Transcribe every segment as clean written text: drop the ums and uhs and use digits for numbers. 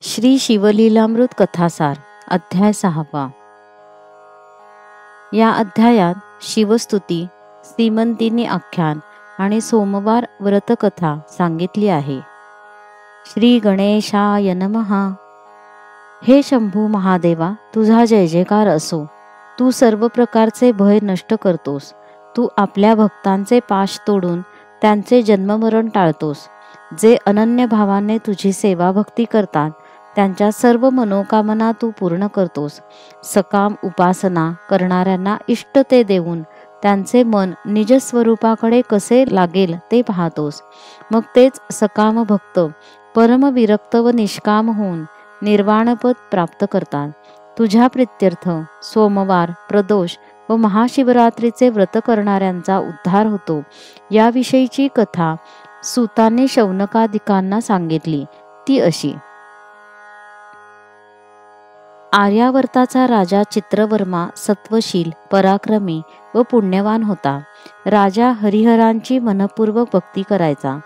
श्री शिवलीलामृत कथासार अध्याय 6. या अध्यायात शिवस्तुती, सीमंतिनी आख्यान आणि सोमवार व्रतकथा सांगितली आहे. श्री गणेशाय नमः. हे शंभू महादेवा, तुझा जय जयकार असो. तू सर्व प्रकारचे भय नष्ट करतोस. तू आपल्या भक्तांचे पाश तोडून त्यांचे जन्ममरण टाळतोस. जे अनन्य भावाने तुझी सेवा भक्ती करतात त्यांच्या सर्व मनोकामना तू पूर्ण करतोस. सकाम उपासना करणाऱ्यांना इष्ट ते देऊन त्यांचे मन निज स्वरूपाकडे कसे लागेल ते पाहतोस. मग तेच सकाम भक्त परमविरक्त व निष्काम होऊन निर्वाणपद प्राप्त करतात. तुझ्या प्रित्यर्थ सोमवार, प्रदोष व महाशिवरात्रीचे व्रत करणाऱ्यांचा उद्धार होतो. याविषयीची कथा सूताने शौनकादिकांना सांगितली. ती अशी. आर्यावर्ताचा राजा चित्रवर्मा सत्वशील, पराक्रमी व पुण्यवान होता. राजा हरिहरांची मनपूर्वक भक्ती करायचा.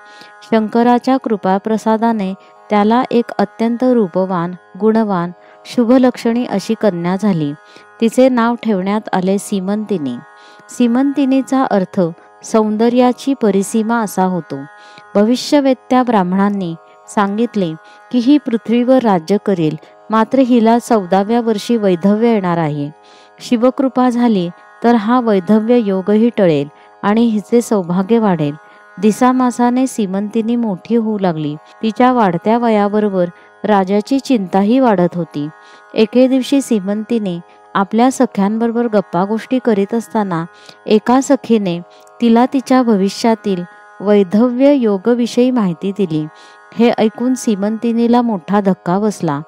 शंकराच्या कृपाप्रसादाने त्याला एक अत्यंत रूपवान, गुणवान, शुभलक्षणी अशी कन्या झाली. तिचे नाव ठेवण्यात आले सीमंतिनी. सीमंतिनीचा अर्थ सौंदर्याची परिसीमा असा होतो. भविष्यवेत्या ब्राह्मणांनी सांगितले की ही पृथ्वीवर राज्य करेल, मात्र हिला 14व्या वर्षी वैधव्य येणार आहे. शिवकृपा झाली तर हा वैधव्य योगही टळेल आणि हिचे सौभाग्य वाढेल. दिसामासाने सीमंतिनी मोठी होऊ लागली. तिच्या वाढत्या वयाबरोबर राजाची चिंताही वाढत होती. एके दिवशी सीमंतिनी आपल्या सख्यांबरोबर गप्पा गोष्टी करीत असताना एका सखीने तिला तिच्या भविष्यातील वैधव्य योगविषयी माहिती दिली. हे ऐकून सीमंतिनीला मोठा धक्का बसला.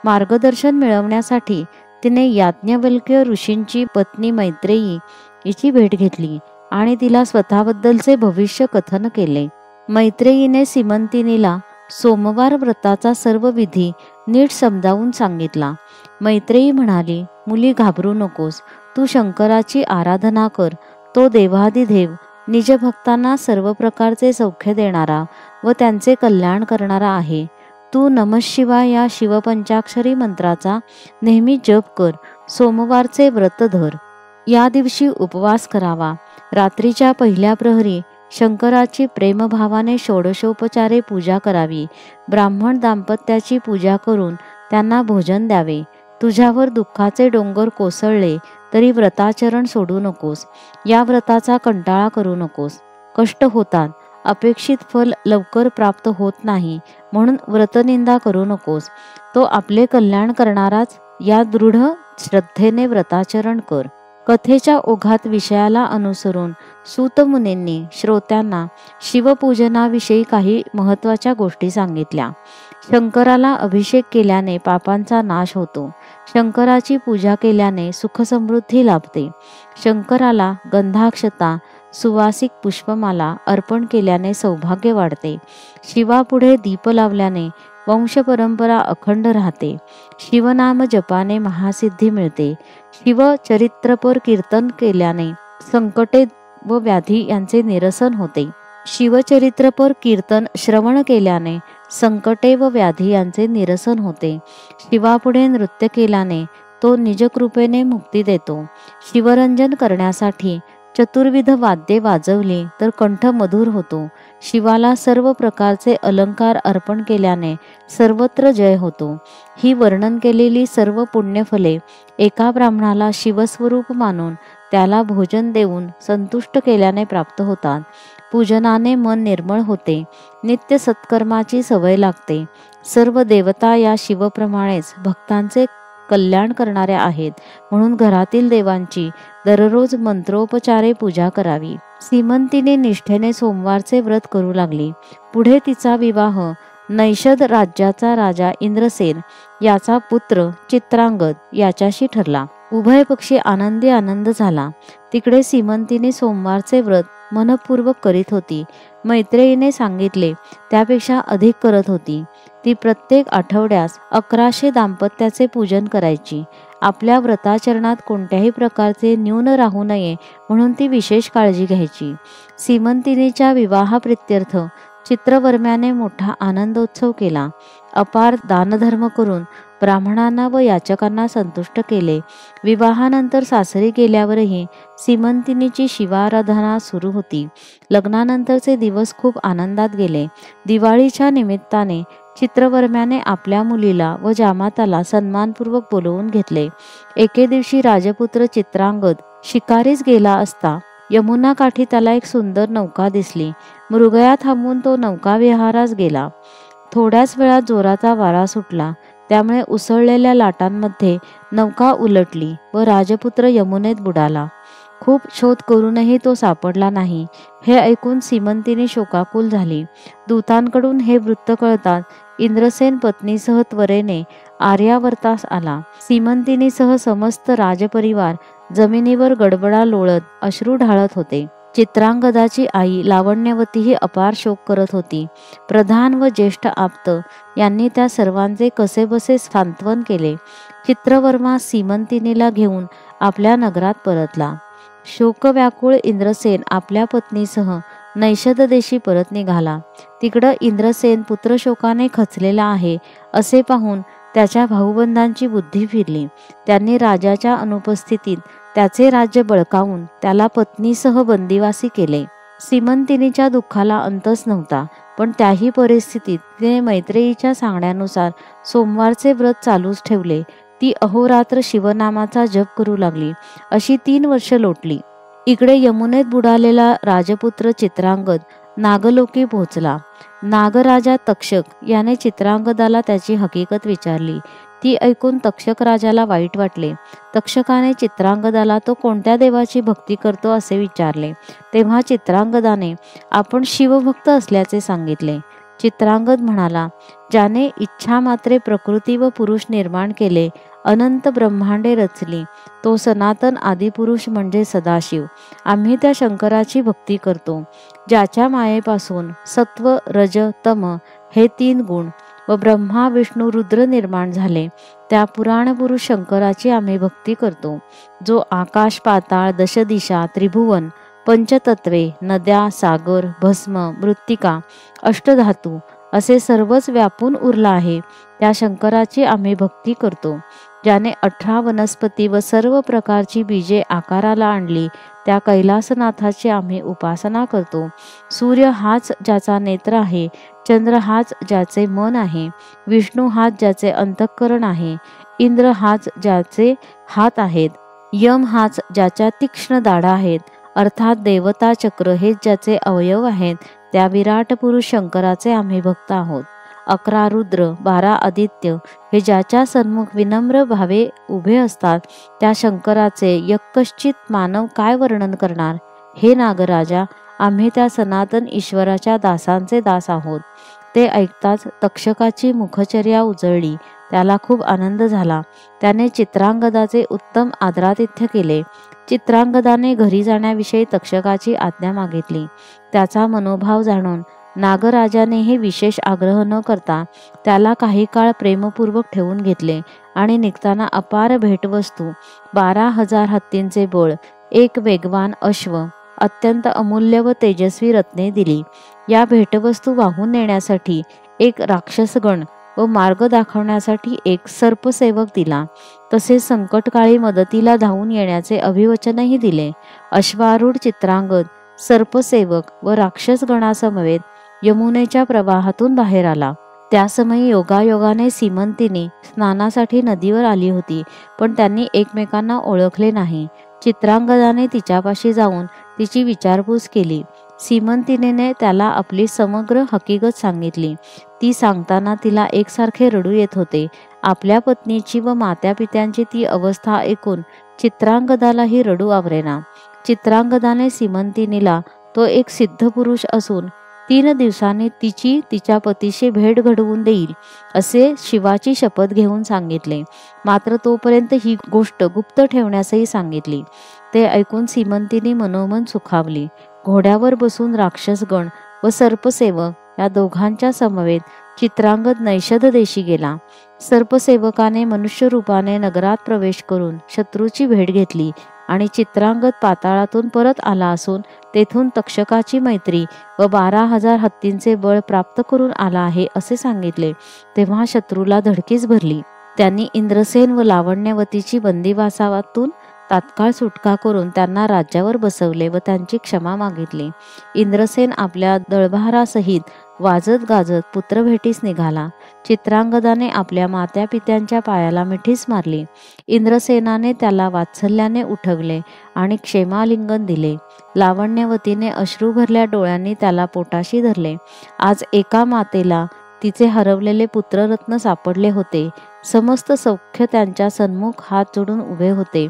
मार्गदर्शन मिळवण्यासाठी तिने याज्ञवल्क्य ऋषींची पत्नी मैत्रेयी हिची भेट घेतली आणि तिला स्वतःबद्दलचे भविष्य कथन केले. मैत्रेयीने सीमंतिनीला सोमवार व्रताचा सर्व विधी नीट समजावून सांगितला. मैत्रेयी म्हणाली, मुली घाबरू नकोस. तू शंकराची आराधना कर. तो देवाधिदेव निज भक्तांना सर्व प्रकारचे सौख्य देणारा व त्यांचे कल्याण करणारा आहे. तू नमः शिवाय या शिवपंचाक्षरी मंत्राचा नेहमी जप कर. सोमवारचे व्रत धर. या दिवशी उपवास करावा. रात्रीच्या पहिल्या प्रहरी शंकराची प्रेमभावाने षोडशोपचारे पूजा करावी. ब्राह्मण दाम्पत्याची पूजा करून त्यांना भोजन द्यावे. तुझ्यावर दुःखाचे डोंगर कोसळले तरी व्रताचरण सोडू नकोस. या व्रताचा कंटाळा करू नकोस. कष्ट होतात, अपेक्षित फल लवकर प्राप्त होत नाही, म्हणून व्रतनिंदा करू नकोस. तो आपले कल्याण करणाराच. या दृढ श्रद्धेने व्रताचरण कर. कथेच्या ओघात विषयाला अनुसरून सूत मुनींनी श्रोत्यांना शिवपूजनाविषयी काही महत्त्वाच्या गोष्टी सांगितल्या. शंकराला अभिषेक केल्याने पापांचा नाश होतो. शंकराची पूजा केल्याने सुखसमृद्धी लाभते. शंकराला गंधाक्षता, सुवासिक पुष्पमाला अर्पण केल्याने सौभाग्य वाढते. शिवापुढे दीप लावल्याने वंशपरंपरा अखंड राहते. शिवनाम जपाने महासिद्धी मिळते. शिवचरित्रपर कीर्तन केल्याने संकटे व व्याधी यांचे निरसन होते. शिवचरित्रपर कीर्तन श्रवण केल्याने संकटे व व्याधी यांचे निरसन होते. शिवापुढे नृत्य केल्याने तो निजकृपेने मुक्ती देतो. शिवरंजन करण्यासाठी चतुर्विध वाद्ये वाजवली तर कंठ मधुर होतो. शिवाला सर्व प्रकारचे अलंकार अर्पण केल्याने सर्वत्र जय होतो. ही वर्णन केलेली सर्व पुण्यफले एका ब्राह्मणाला शिवस्वरूप मानून त्याला भोजन देऊन संतुष्ट केल्याने प्राप्त होतात. पूजनाने मन निर्मळ होते. नित्य सत्कर्माची सवय लागते. सर्व देवता या शिवप्रमाणेच भक्तांचे कल्याण करणाऱ्या आहेत, म्हणून घरातील देवांची दररोज मंत्रोपचारे पूजा करावी. सीमंतिनी निष्ठेने सोमवारचे व्रत करू लागली. पुढे तिचा विवाह नैषद राज्याचा राजा इंद्रसेन याचा पुत्र चित्रांगद याच्याशी ठरला. उभय पक्षी आनंदी आनंद झाला. तिकडे सीमंतिनी सोमवारचे व्रत मनपूर्वक करीत होती. मैत्रेयीने सांगितले त्यापेक्षा अधिक करत होती. ती प्रत्येक आठवड्यास 1100 दाम्पत्याचे पूजन करायची. आपल्या व्रताचरणात कोणत्याही प्रकारचे न्यून राहू नये म्हणून ती विशेष काळजी घ्यायची. सीमंतिनीच्या विवाहाप्रित्यर्थ चित्रवर्म्याने मोठा आनंदोत्सव केला. अपार दानधर्म करून ब्राह्मणांना व याचकांना संतुष्ट केले. विवाहानंतर सासरी गेल्यावरही सीमंतिनीची शिवाराधना सुरू होती. लग्नानंतरचे दिवस खूप आनंदात गेले. दिवाळीच्या निमित्ताने चित्रवर्म्याने आपल्या मुलीला व जामाताला सन्मानपूर्वक बोलवून घेतले. एके दिवशी राजपुत्र चित्रांगद शिकारीस गेला असता यमुना काठी त्याला एक सुंदर नौका दिसली. मृगया थांबून तो नौका विहारास गेला. थोड्याच वेळात जोराचा वारा सुटला. त्यामुळे उसळलेल्या लाटांमध्ये नौका उलटली व राजपुत्र यमुनेत बुडाला. खूप शोध करूनही तो सापडला नाही. हे ऐकून सीमंतिनी शोकाकुल झाली. दूतांकडून हे वृत्त कळताच इंद्रसेन पत्नीसह त्वरेने आर्यावर्तास आला. सीमंतिनीसह समस्त राजपरिवार जमिनीवर गडबडा लोळत अश्रू ढाळत होते. चित्रांगदाची आई लावण्यवतीही अपार शोक करत होती. प्रधान व ज्येष्ठ आप्त यांनी त्या सर्वांचे कसेबसे सांत्वन केले. चित्रवर्मा सीमंतिनीला घेऊन आपल्या नगरात परतला. शोकव्याकुळ इंद्रसेन आपल्या पत्नीसह नैषद देशी परत निघाला. तिकडं इंद्रसेन पुत्रशोकाने खचलेला आहे असे पाहून त्याच्या भाऊबंधांची बुद्धी फिरली. त्यांनी राजाच्या अनुपस्थितीत त्याचे राज्य बळकावून त्याला पत्नीसह बंदिवासी केले. सीमंतिनीच्या दुःखाला अंतच नव्हता. पण त्याही परिस्थितीत तिने मैत्रेयीच्या सांगण्यानुसार सोमवारचे व्रत चालूच ठेवले. ती अहोरात्र शिवनामाचा जप करू लागली. अशी 3 वर्ष लोटली. इकडे यमुनेत बुडालेला राजपुत्र चित्रांगद नागलोकी पोहोचला. नागराजा तक्षक याने चित्रांगदाला त्याची हकीकत विचारली. ती ऐकून तक्षक राजाला वाईट वाटले. तक्षकाने चित्रांगदाला तो कोणत्या देवाची भक्ती करतो असे विचारले. तेव्हा चित्रांगदाने आपण शिवभक्त असल्याचे सांगितले. चित्रांगद म्हणाला, ज्याने इच्छा मात्रे प्रकृती व पुरुष निर्माण केले, अनंत ब्रह्मांडे रचली, तो सनातन आदिपुरुष म्हणजे सदाशिव. आम्ही त्या शंकराची भक्ती करतो. ज्याच्या मायेपासून सत्व रज तम हे 3 गुण व ब्रह्मा विष्णू रुद्र निर्माण झाले, त्या पुराण पुरुष शंकराची आम्ही भक्ती करतो. जो आकाश पाताळ दशदिशा त्रिभुवन पंचतत्वे नद्या सागर भस्म मृत्तिका अष्टधातू असे सर्वच व्यापून उरला आहे, त्या शंकराची आम्ही भक्ती करतो. ज्याने 18 वनस्पती व सर्व प्रकारची बीजे आकाराला आणली, त्या कैलासनाथाची आम्ही उपासना करतो. सूर्य हाच ज्याचा नेत्र आहे, चंद्र हाच ज्याचे मन आहे, विष्णू हाच ज्याचे अंतःकरण आहे, इंद्र हाच ज्याचे हात आहेत, यम हाच ज्याच्या तीक्ष्ण दाढा आहेत, अर्थात देवता चक्र हेच ज्याचे अवयव आहेत, त्या विराट पुरुष शंकराचे आम्ही भक्त आहोत. 11 रुद्र 12 आदित्य हे ज्याच्या सन्मुख विनम्र भावे उभे असतात, त्या शंकराचे यक्कश्चित मानव काय वर्णन करणार. हे नागराजा, आम्ही त्या सनातन ईश्वराच्या दासांचे दास आहोत. ते ऐकताच तक्षकाची मुखचर्या उजळली. त्याला खूप आनंद झाला. त्याने चित्रांगदाचे उत्तम आदरातिथ्य केले. चित्रांगदाने घरी जाण्याविषयी तक्षकाची आज्ञा मागितली. त्याचा मनोभाव जाणून नागराजानेही विशेष आग्रह न करता त्याला काही काळ प्रेमपूर्वक ठेवून घेतले आणि निघताना अपार भेटवस्तू 12,000 हत्तींचे बळ, 1 वेगवान अश्व, अत्यंत अमूल्य व तेजस्वी रत्ने दिली. या भेटवस्तू वाहून नेण्यासाठी 1 राक्षसगण व मार्ग दाखवण्यासाठी 1 सर्पसेवक दिला. तसेच संकटकाळी मदतीला धावून येण्याचे अभिवचनही दिले. अश्वारूढ चित्रांगद सर्पसेवक व राक्षसगणासमवेत यमुनेच्या प्रवाहातून बाहेर आला. त्या समयी योगायोगाने सीमंतिनी स्नानासाठी नदीवर आली होती, पण त्यांनी एकमेकांना ओळखले नाही. चित्रांगदाने तिच्यापाशी जाऊन तिची विचारपूस केली. सीमंतिनीने त्याला आपली समग्र हकीकत सांगितली. ती सांगताना तिला एकसारखे रडू येत होते. आपल्या पत्नीची व मात्यापित्यांची ती अवस्था ऐकून चित्रांगदालाही रडू आवरेना. चित्रांगदाने सीमंतिनीला तो एक सिद्ध पुरुष असून 3 दिवसांनी तिची तिच्या पतीशी भेट घडवून देईल असे शिवाची शपथ घेऊन सांगितले. मात्र तोपर्यंत ही गोष्ट गुप्त ठेवण्यासही सांगितली. ते ऐकून सीमंतिनी मनोमन सुखावली. घोड्यावर बसून राक्षसगण व सर्पसेवक या दोघांच्या समवेत चित्रांगद नैषद देशी गेला. सर्पसेवकाने मनुष्य रूपाने नगरात प्रवेश करून शत्रूची भेट घेतली. आणि चित्रांगद पाताळातून परत आला असून तेथून तक्षकाची मैत्री व 12,000 हत्तींचे बळ प्राप्त करून आला आहे असे सांगितले, तेव्हा शत्रूला धडकीच भरली. त्यांनी इंद्रसेन व लावण्यवतीची बंदिवासातून तात्काळ सुटका करून त्यांना राज्यावर बसवले व त्यांची क्षमा मागितली. इंद्रसेन आपल्या दळभारासहित वाजत गाजत पुत्रभेटीस निघाला. चित्रांगदाने आपल्या मात्या पित्यांच्या पायाला मिठीच मारली. इंद्रसेनाने त्याला वात्सल्याने उठवले आणि क्षेमालिंगन दिले. लावण्यवतीने अश्रू भरल्या डोळ्यांनी त्याला पोटाशी धरले. आज एका मातेला तिचे हरवलेले पुत्ररत्न सापडले होते. समस्त सौख्य त्यांच्या सन्मुख हात जोडून उभे होते.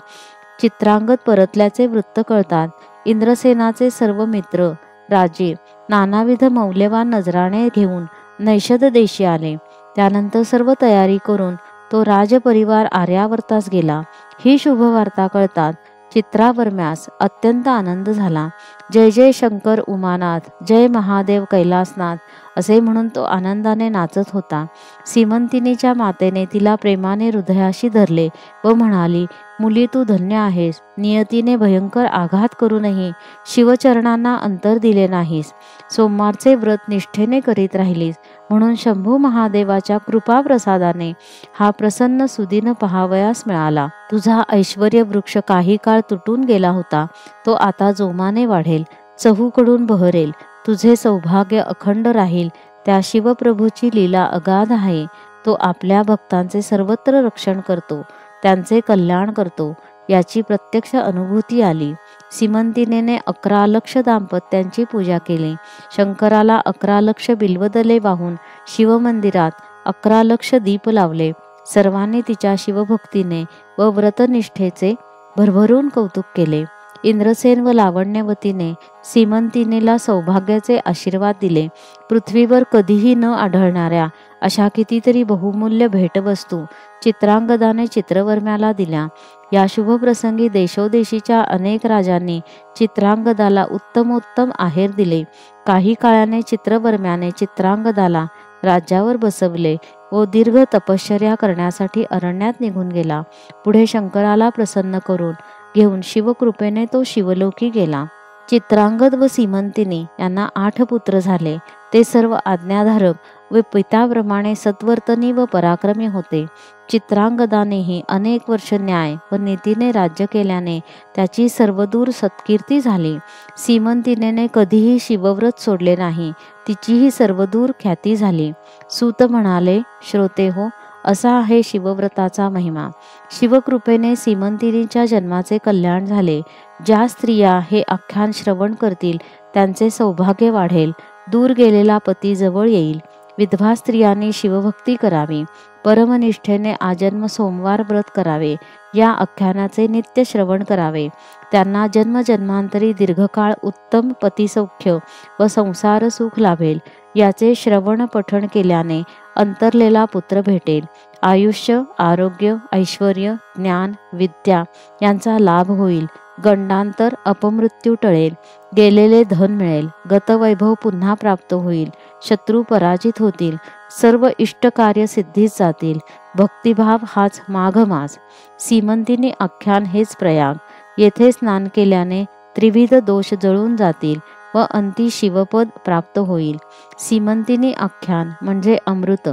चित्रांगद परतल्याचे वृत्त कळतात इंद्रसेनाचे सर्व मित्र राजे नानाविध मौल्यवान नजराणे घेऊन नैषद देशी आले. त्यानंतर सर्व तयारी करून तो राजपरिवार आर्यावर्तास गेला. ही शुभवार्ता कळतात चित्रावर्म्यास अत्यंत आनंद झाला. जय जय शंकर उमानाथ, जय महादेव कैलासनाथ असे म्हणून तो आनंदाने नाचत होता. सीमंतिनीच्या मातेने तिला प्रेमाने हृदयाशी धरले व म्हणाली, मुली तू धन्य आहेस. नियतीने भयंकर आघात करूनही शिवचरणांना अंतर दिले नाहीस. सोमवारचे व्रत निष्ठेने करीत राहिलीस म्हणून शंभू महादेवाच्या कृपा प्रसादाने हा प्रसन्न सुदिन पहावयास मिळाला. तुझा ऐश्वर्य वृक्ष काही काळ तुटून गेला होता, तो आता जोमाने वाढेल, चहूकडून बहरेल. तुझे सौभाग्य अखंड राहील. त्या शिवप्रभूची लीला अगाध आहे. तो आपल्या भक्तांचे सर्वत्र रक्षण करतो, त्यांचे कल्याण करतो याची प्रत्यक्ष अनुभूती आली. सीमंतिनीने 11 लक्ष दाम्पत्यांची पूजा केली. शंकराला 11 लक्ष बिल्वदले वाहून शिवमंदिरात 11 लक्ष दीप लावले. सर्वांनी तिच्या शिवभक्तीने व व्रतनिष्ठेचे भरभरून कौतुक केले. इंद्रसेन व लावण्यवतीने सीमंतिनीला सौभाग्याचे आशीर्वाद दिले. पृथ्वीवर कधीही न आढळणाऱ्या अशा कितीतरी बहुमूल्य भेटवस्तू चित्रांगदाने चित्रवर्म्याला दिल्या. या शुभप्रसंगी देशोदेशीच्या अनेक राजांनी चित्रांगदाला उत्तमोत्तम आहेर दिले. काही काळाने चित्रवर्म्याने चित्रांगदाला राज्यावर बसवले व दीर्घ तपश्चर्या करण्यासाठी अरण्यात निघून गेला. पुढे शंकराला प्रसन्न करून घेऊन शिवकृपेने तो शिवलोकी गेला. चित्रांगद व सीमंतिनी यांना 8 पुत्र झाले. ते सर्व आज्ञाधारक व पित्याप्रमाणे सत्वर्तनी व पराक्रमी होते. चित्रांगदानेही अनेक वर्ष न्याय व नीतीने राज्य केल्याने त्याची सर्वदूर सत्कीर्ती झाली. सीमंतिनीने कधीही शिवव्रत सोडले नाही, तिचीही सर्वदूर ख्याती झाली. सूत म्हणाले, श्रोते हो, असा आहे शिवव्रताचा महिमा. शिवकृपेने सीमंतिनीच्या जन्माचे कल्याण झाले. ज्या स्त्रिया हे आख्यान श्रवण करतील त्यांचे सौभाग्य वाढेल. दूर गेलेला पती जवळ येईल. विधवा स्त्रियांनी शिवभक्ती करावी. परमनिष्ठेने आजन्म सोमवार व्रत करावे. या आख्यानाचे नित्य श्रवण करावे. त्यांना जन्मजन्मांतरी दीर्घकाळ उत्तम पतिसौख्य व संसार सुख लाभेल. याचे श्रवण पठण केल्याने अंतरलेला पुत्र भेटेल. आयुष्य, आरोग्य, ऐश्वर्य, ज्ञान, विद्या यांचा लाभ होईल. गंडांतर, अपमृत्यू टळेल. गेलेले धन मिळेल. गतवैभव पुन्हा प्राप्त होईल. शत्रू पराजित होतील. सर्व इष्टकार्य सिद्धीस जातील. भक्तिभाव हाच माघमास. सीमंतिनी आख्यान हेच प्रयाग. येथे स्नान केल्याने त्रिविध दोष जळून जातील व अंती शिवपद प्राप्त होईल. सीमंतिनी आख्यान म्हणजे अमृत.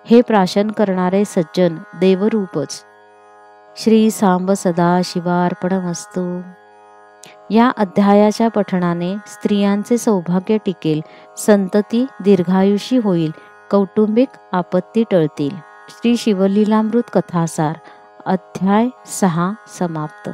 हे प्राशन करणारे सज्जन देवरूपच. श्री सांब सदाशिवार्पणमस्तु. या अध्यायाच्या पठणाने स्त्रियांचे सौभाग्य टिकेल, संतती दीर्घायुषी होईल, कौटुंबिक आपत्ती टळतील. श्री शिवलीलामृत कथासार अध्याय 6 समाप्त.